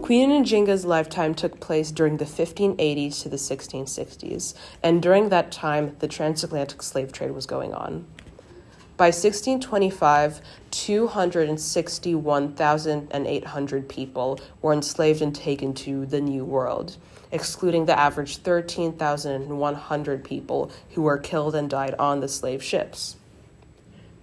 Queen Njinga's lifetime took place during the 1580s to the 1660s, and during that time, the transatlantic slave trade was going on. By 1625, 261,800 people were enslaved and taken to the New World, excluding the average 13,100 people who were killed and died on the slave ships.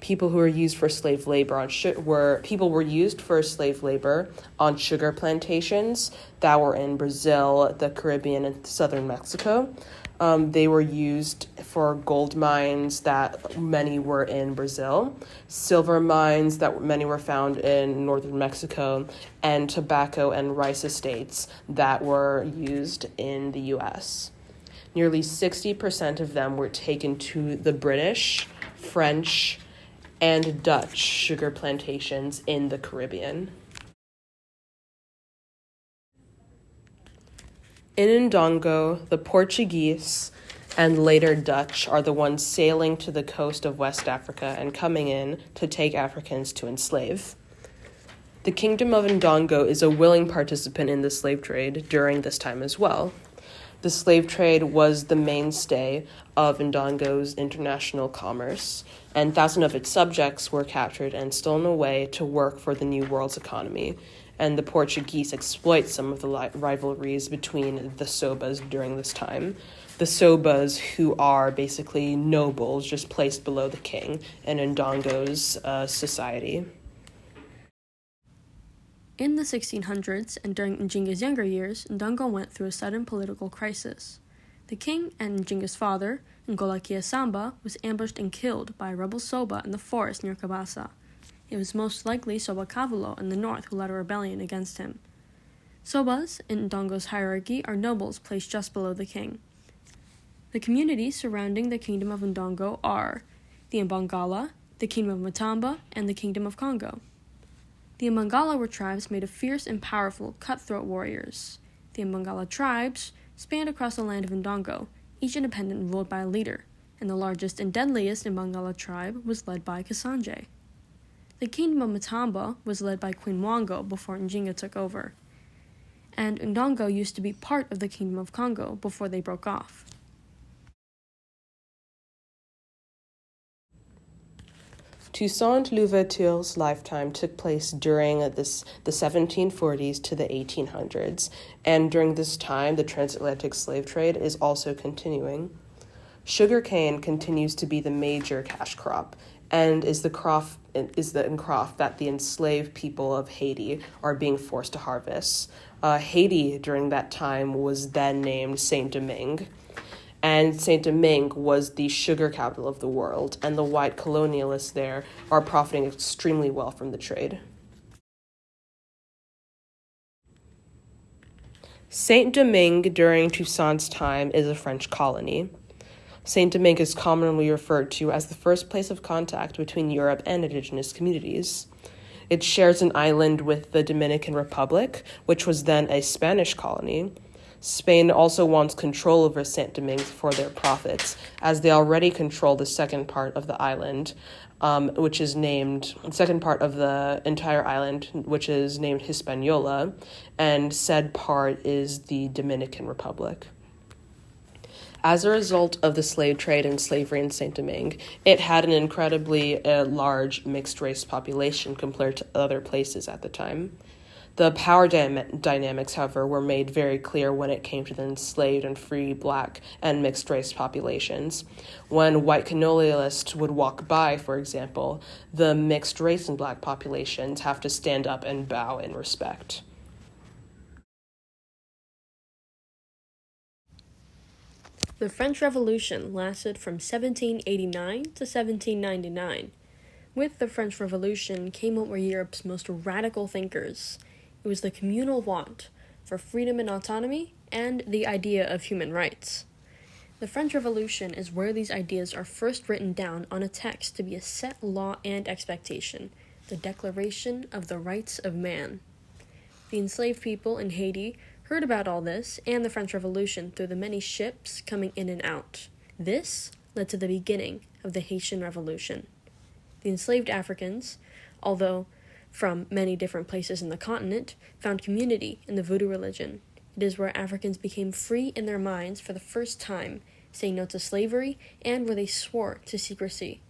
People who were used for slave labor were used for slave labor on sugar plantations that were in Brazil, the Caribbean, and southern Mexico. They were used for gold mines that many were in Brazil, silver mines that many were found in northern Mexico, and tobacco and rice estates that were used in the U.S. Nearly 60% of them were taken to the British, French, and Dutch sugar plantations in the Caribbean. In Ndongo, the Portuguese and later Dutch are the ones sailing to the coast of West Africa and coming in to take Africans to enslave. The Kingdom of Ndongo is a willing participant in the slave trade during this time as well. The slave trade was the mainstay of Ndongo's international commerce, and thousands of its subjects were captured and stolen away to work for the New World's economy, and the Portuguese exploit some of the rivalries between the Sobas during this time. The Sobas, who are basically nobles just placed below the king in Ndongo's society. In the 1600s and during Njinga's younger years, Ndongo went through a sudden political crisis. The king and Njinga's father, Ngolakia Samba, was ambushed and killed by a rebel Soba in the forest near Kabasa. It was most likely Soba Kavulo in the north who led a rebellion against him. Sobas, in Ndongo's hierarchy, are nobles placed just below the king. The communities surrounding the Kingdom of Ndongo are the Mbangala, the Kingdom of Matamba, and the Kingdom of Congo. The Mbangala were tribes made of fierce and powerful cutthroat warriors. The Mbangala tribes spanned across the land of Ndongo, each independent and ruled by a leader, and the largest and deadliest Mbangala tribe was led by Kasanje. The Kingdom of Matamba was led by Queen Wango before Njinga took over, and Ndongo used to be part of the Kingdom of Congo before they broke off. Toussaint Louverture's lifetime took place during the 1740s to the 1800s, and during this time, the transatlantic slave trade is also continuing. Sugarcane continues to be the major cash crop, and is the crop that the enslaved people of Haiti are being forced to harvest. Haiti, during that time, was then named Saint-Domingue. And Saint-Domingue was the sugar capital of the world, and the white colonialists there are profiting extremely well from the trade. Saint-Domingue during Toussaint's time is a French colony. Saint-Domingue is commonly referred to as the first place of contact between Europe and indigenous communities. It shares an island with the Dominican Republic, which was then a Spanish colony. Spain also wants control over Saint-Domingue for their profits, as they already control the second part of the island, second part of the entire island, which is named Hispaniola, and said part is the Dominican Republic. As a result of the slave trade and slavery in Saint-Domingue, it had an incredibly large mixed-race population compared to other places at the time. The power dynamics, however, were made very clear when it came to the enslaved and free black and mixed-race populations. When white colonialists would walk by, for example, the mixed-race and black populations have to stand up and bow in respect. The French Revolution lasted from 1789 to 1799. With the French Revolution came what were Europe's most radical thinkers. It was the communal want for freedom and autonomy and the idea of human rights. The French Revolution is where these ideas are first written down on a text to be a set law and expectation, the Declaration of the Rights of Man. The enslaved people in Haiti heard about all this and the French Revolution through the many ships coming in and out. This led to the beginning of the Haitian Revolution. The enslaved Africans, although from many different places in the continent, found community in the Voodoo religion. It is where Africans became free in their minds for the first time, saying no to slavery, and where they swore to secrecy.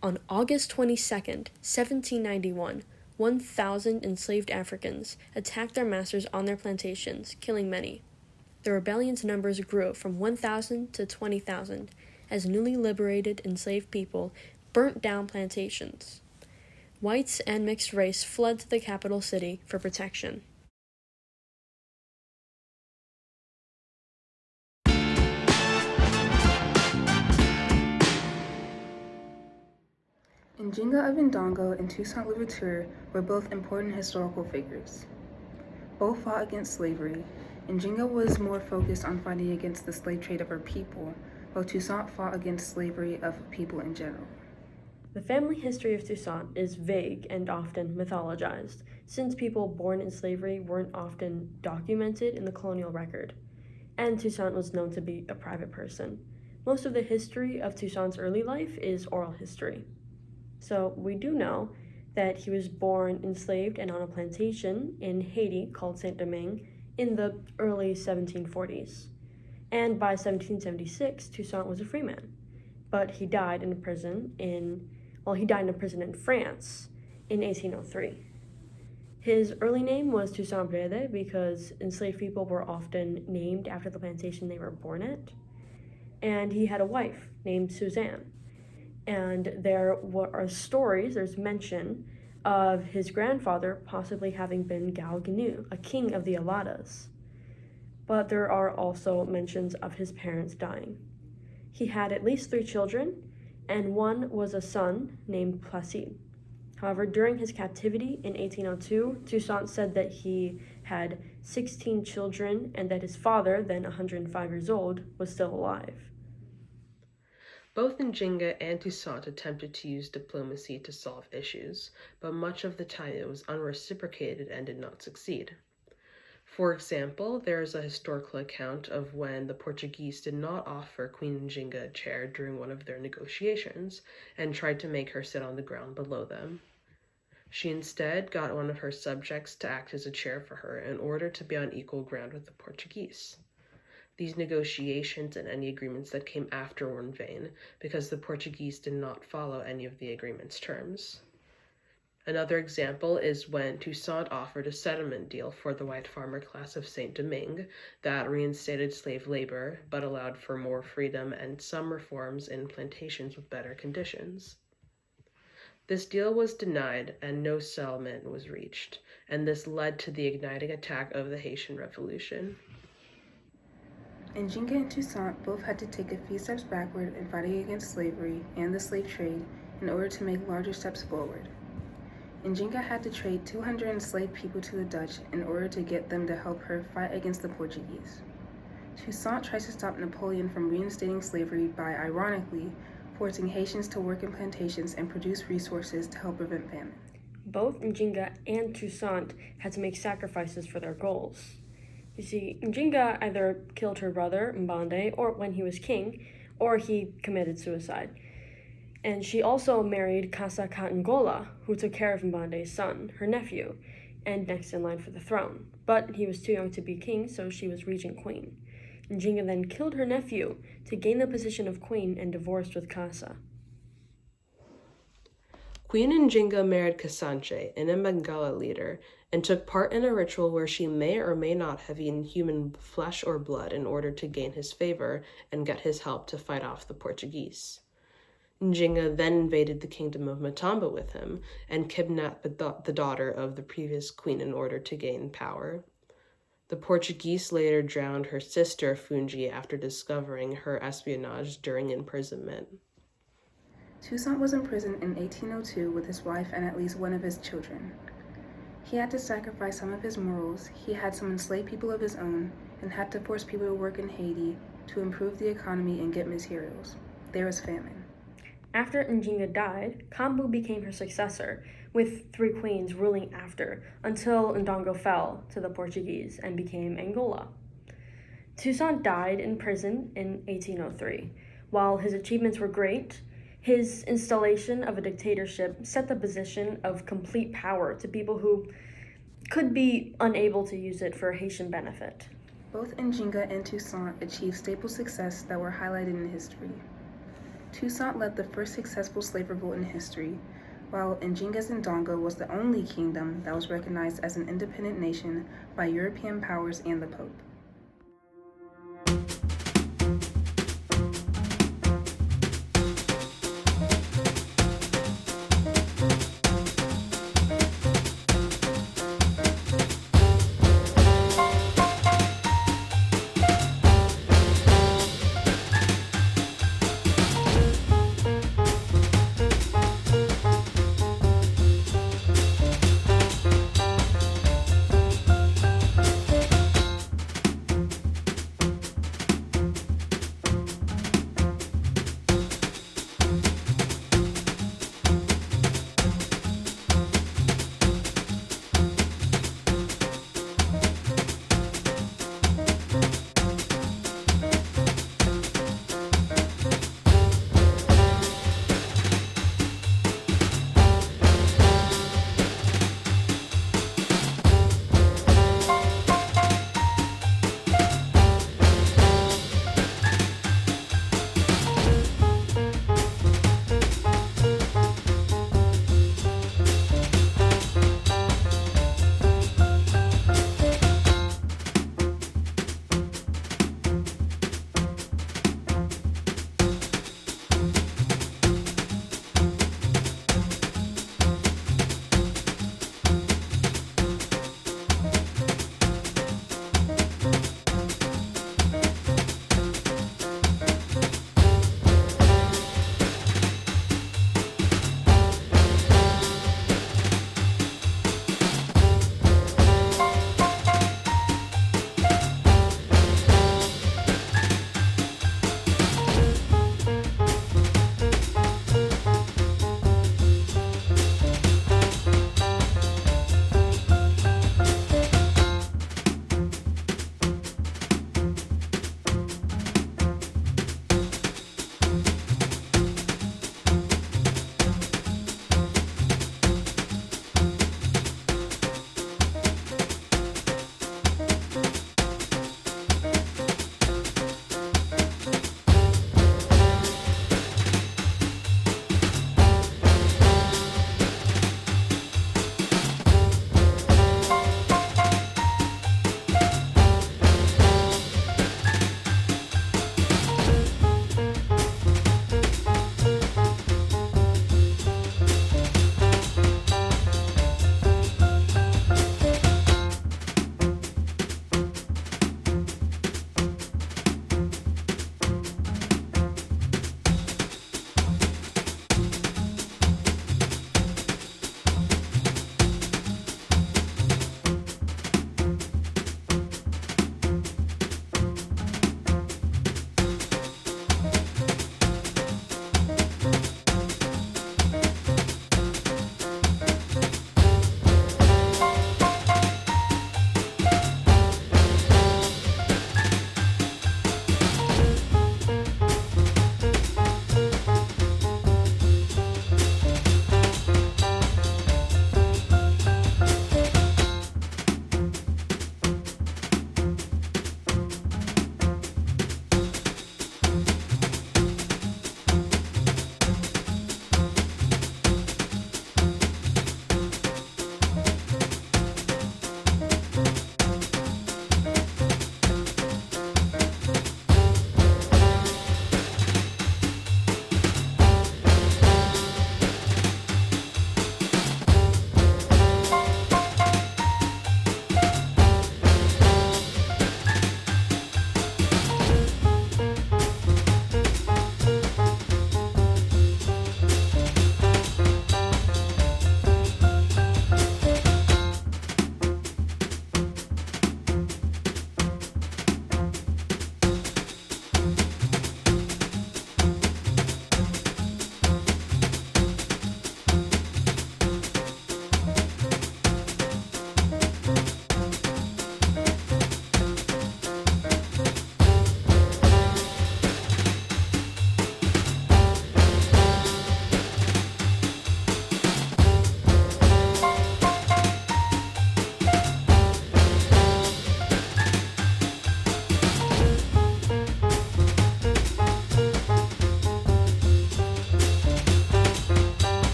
On August 22nd, 1791, 1,000 enslaved Africans attacked their masters on their plantations, killing many. The rebellion's numbers grew from 1,000 to 20,000 as newly liberated enslaved people burnt down plantations. Whites and mixed race fled to the capital city for protection. Njinga of Ndongo and Toussaint Louverture were both important historical figures. Both fought against slavery. Njinga was more focused on fighting against the slave trade of her people, while Toussaint fought against slavery of people in general. The family history of Toussaint is vague and often mythologized, since people born in slavery weren't often documented in the colonial record, and Toussaint was known to be a private person. Most of the history of Toussaint's early life is oral history. So we do know that he was born enslaved and on a plantation in Haiti called Saint-Domingue in the early 1740s. And by 1776, Toussaint was a free man. But he died in a prison in France in 1803. His early name was Toussaint Brede because enslaved people were often named after the plantation they were born at. And he had a wife named Suzanne. And there's mention of his grandfather possibly having been Gal Gnu, a king of the Aladas. But there are also mentions of his parents dying. He had at least 3 children, and one was a son named Placide. However, during his captivity in 1802, Toussaint said that he had 16 children and that his father, then 105 years old, was still alive. Both Njinga and Toussaint attempted to use diplomacy to solve issues, but much of the time it was unreciprocated and did not succeed. For example, there is a historical account of when the Portuguese did not offer Queen Njinga a chair during one of their negotiations and tried to make her sit on the ground below them. She instead got one of her subjects to act as a chair for her in order to be on equal ground with the Portuguese. These negotiations and any agreements that came after were in vain, because the Portuguese did not follow any of the agreement's terms. Another example is when Toussaint offered a settlement deal for the white farmer class of Saint-Domingue that reinstated slave labor, but allowed for more freedom and some reforms in plantations with better conditions. This deal was denied and no settlement was reached, and this led to the igniting attack of the Haitian Revolution. Njinga and Toussaint both had to take a few steps backward in fighting against slavery and the slave trade in order to make larger steps forward. Njinga had to trade 200 enslaved people to the Dutch in order to get them to help her fight against the Portuguese. Toussaint tries to stop Napoleon from reinstating slavery by, ironically, forcing Haitians to work in plantations and produce resources to help prevent famine. Both Njinga and Toussaint had to make sacrifices for their goals. You see, Njinga either killed her brother, Mbande, or when he was king, or he committed suicide. And she also married Kasa Ngola, who took care of Mbande's son, her nephew, and next in line for the throne. But he was too young to be king, so she was regent queen. Njinga then killed her nephew to gain the position of queen and divorced with Kasa. Queen Njinga married Kasanche, an Mbangala leader, and took part in a ritual where she may or may not have eaten human flesh or blood in order to gain his favor and get his help to fight off the Portuguese. Njinga then invaded the kingdom of Matamba with him and kidnapped the daughter of the previous queen in order to gain power. The Portuguese later drowned her sister Fungi after discovering her espionage during imprisonment. Toussaint was imprisoned in 1802 with his wife and at least one of his children. He had to sacrifice some of his morals, he had some enslaved people of his own, and had to force people to work in Haiti to improve the economy and get materials. There was famine. After Njinga died, Kambu became her successor, with 3 queens ruling after, until Ndongo fell to the Portuguese and became Angola. Toussaint died in prison in 1803. While his achievements were great, His installation of a dictatorship set the position of complete power to people who could be unable to use it for Haitian benefit. Both Njinga and Toussaint achieved staple success that were highlighted in history. Toussaint led the first successful slave revolt in history, while Njinga's Ndongo was the only kingdom that was recognized as an independent nation by European powers and the Pope.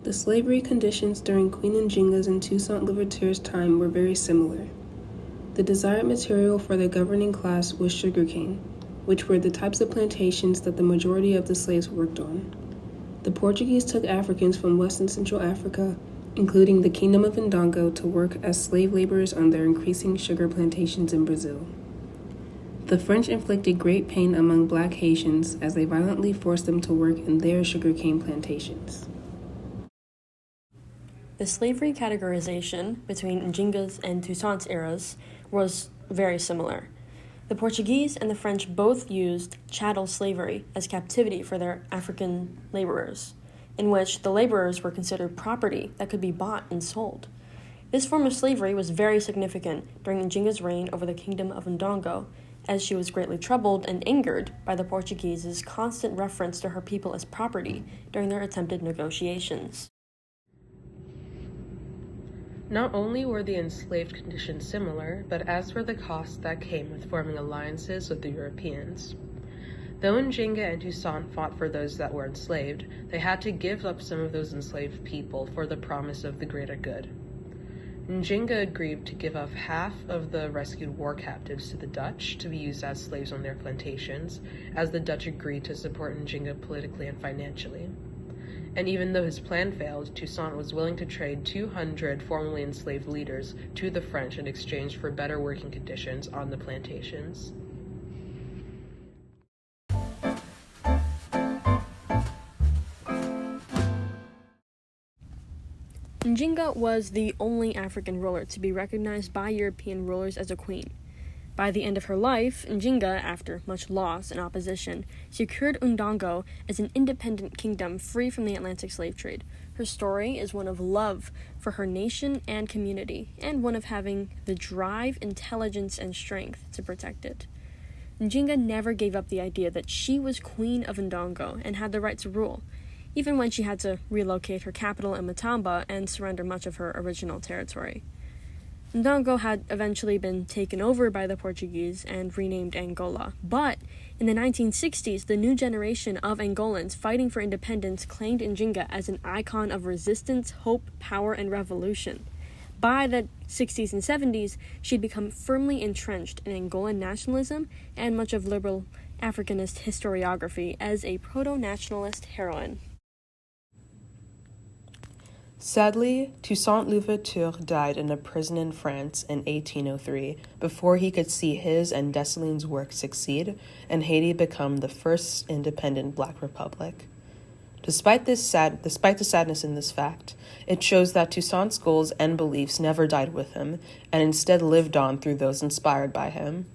The slavery conditions during Queen Njinga's and Toussaint Louverture's time were very similar. The desired material for the governing class was sugarcane, which were the types of plantations that the majority of the slaves worked on. The Portuguese took Africans from West and Central Africa, including the Kingdom of Ndongo, to work as slave laborers on their increasing sugar plantations in Brazil. The French inflicted great pain among black Haitians as they violently forced them to work in their sugarcane plantations. The slavery categorization between Njinga's and Toussaint's eras was very similar. The Portuguese and the French both used chattel slavery as captivity for their African laborers, in which the laborers were considered property that could be bought and sold. This form of slavery was very significant during Njinga's reign over the Kingdom of Ndongo, as she was greatly troubled and angered by the Portuguese's constant reference to her people as property during their attempted negotiations. Not only were the enslaved conditions similar, but as for the costs that came with forming alliances with the Europeans. Though Njinga and Toussaint fought for those that were enslaved, they had to give up some of those enslaved people for the promise of the greater good. Njinga agreed to give up half of the rescued war captives to the Dutch to be used as slaves on their plantations, as the Dutch agreed to support Njinga politically and financially. And even though his plan failed, Toussaint was willing to trade 200 formerly enslaved leaders to the French in exchange for better working conditions on the plantations. Njinga was the only African ruler to be recognized by European rulers as a queen. By the end of her life, Njinga, after much loss and opposition, secured Ndongo as an independent kingdom free from the Atlantic slave trade. Her story is one of love for her nation and community, and one of having the drive, intelligence, and strength to protect it. Njinga never gave up the idea that she was queen of Ndongo and had the right to rule, even when she had to relocate her capital in Matamba and surrender much of her original territory. Ndongo had eventually been taken over by the Portuguese and renamed Angola, but in the 1960s, the new generation of Angolans fighting for independence claimed Njinga as an icon of resistance, hope, power, and revolution. By the 60s and 70s, she'd become firmly entrenched in Angolan nationalism and much of liberal Africanist historiography as a proto-nationalist heroine. Sadly, Toussaint Louverture died in a prison in France in 1803 before he could see his and Dessalines' work succeed and Haiti become the first independent Black republic. Despite the sadness in this fact, it shows that Toussaint's goals and beliefs never died with him and instead lived on through those inspired by him.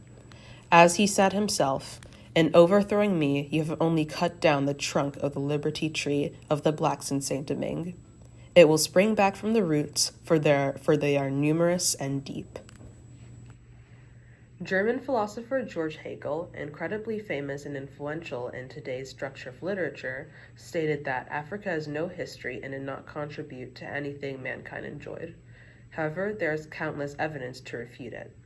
As he said himself, "In overthrowing me, you have only cut down the trunk of the liberty tree of the Blacks in Saint-Domingue. It will spring back from the roots, for they are numerous and deep." German philosopher George Hegel, incredibly famous and influential in today's structure of literature, stated that Africa has no history and did not contribute to anything mankind enjoyed. However, there is countless evidence to refute it.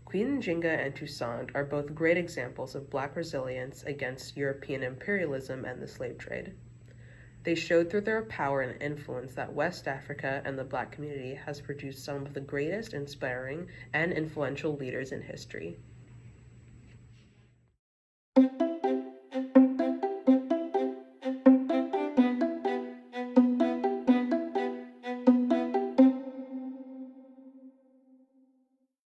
Queen Njinga and Toussaint are both great examples of Black resilience against European imperialism and the slave trade. They showed through their power and influence that West Africa and the Black community has produced some of the greatest, inspiring, and influential leaders in history.